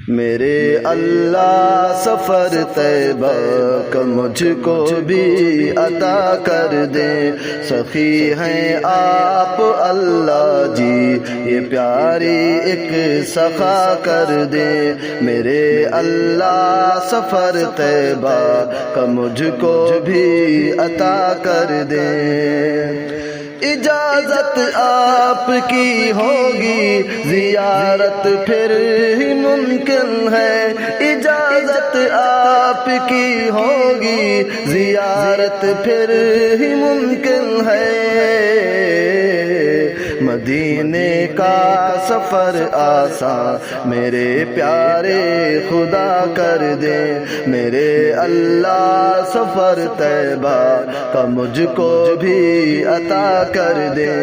میرے اللہ سفر طیبہ کا مجھ کو بھی عطا کر دیں، سخی ہیں آپ اللہ جی یہ پیاری ایک سخا کر دیں۔ میرے اللہ سفر طیبہ کا مجھ کو بھی عطا کر دیں۔ اجازت آپ کی ہوگی زیارت پھر ہی ممکن ہے، اجازت آپ کی ہوگی زیارت پھر ہی ممکن ہے۔ مدینے کا سفر آسان میرے پیارے خدا کر دے، میرے اللہ سفر طیبہ کا مجھ کو بھی عطا کر دے۔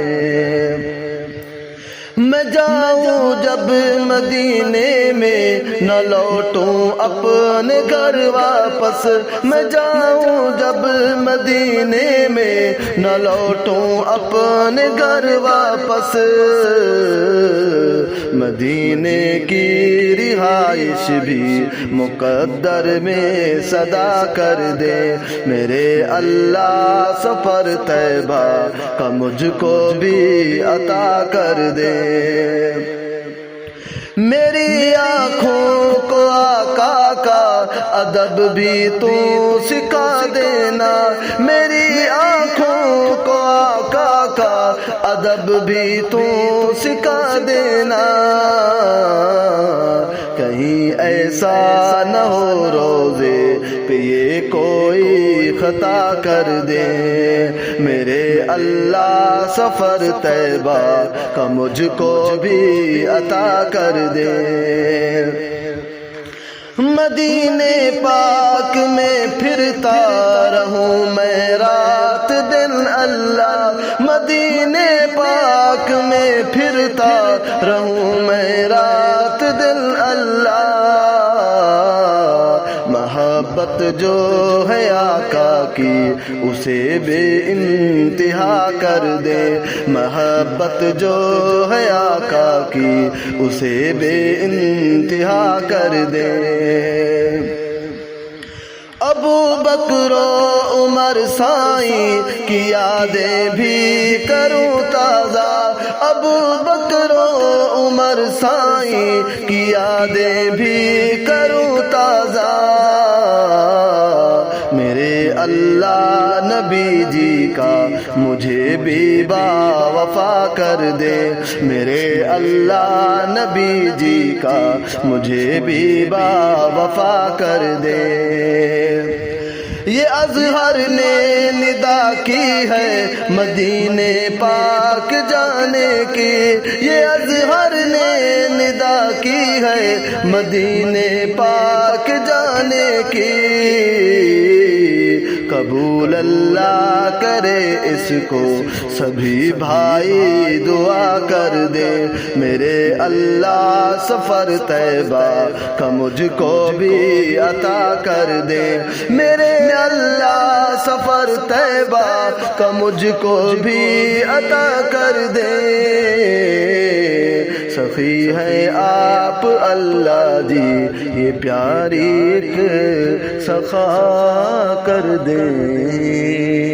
میں جاؤں جب مدینے میں نہ لوٹوں اپنے گھر واپس، میں جاؤں جب مدینے میں نہ لوٹوں اپنے گھر واپس، مدینے کی رہائش بھی مقدر میں صدا کر دے، میرے اللہ سفر طیبہ کا مجھ کو بھی عطا کر دے۔ میری آنکھوں کو آقا کا ادب بھی تو سکھا دینا، میری آنکھوں کو آقا کا ادب بھی تو سکھا دینا، کہیں ایسا نہ ہو روزے پہ یہ کوئی خطا کر دے، میرے اللہ سفر طیبہ کا مجھ کو بھی عطا کر دے۔ مدینے پاک میں پھرتا رہوں میں رات دن اللہ، مدینے پاک میں پھرتا رہوں میں رات دن اللہ، محبت جو ہے آقا کی اسے بے انتہا کر دے، محبت جو ہے آقا کی اسے بے انتہا کر دے۔ ابو بکر و عمر سائیں کی یادیں بھی کروں تازہ، ابو بکر و عمر سائیں کی یادیں بھی کروں تازہ، میرے اللہ نبی جی کا مجھے بھی با وفا کر دے، میرے اللہ نبی جی کا مجھے بھی با وفا کر دے۔ یہ اظہر نے ندا کی ہے مدینے پاک جانے کی، یہ اظہر نے ندا کی ہے مدینے پاک جانے کی، قبول اللہ کرے اس کو سبھی بھائی دعا کر دے، میرے اللہ سفر طیبہ کا مجھ کو بھی عطا کر دے، میرے اللہ سفر طیبہ کا مجھ کو بھی عطا کر دے، سخی ہے آپ اللہ جی یہ پیاری ایک سخا کر دیں۔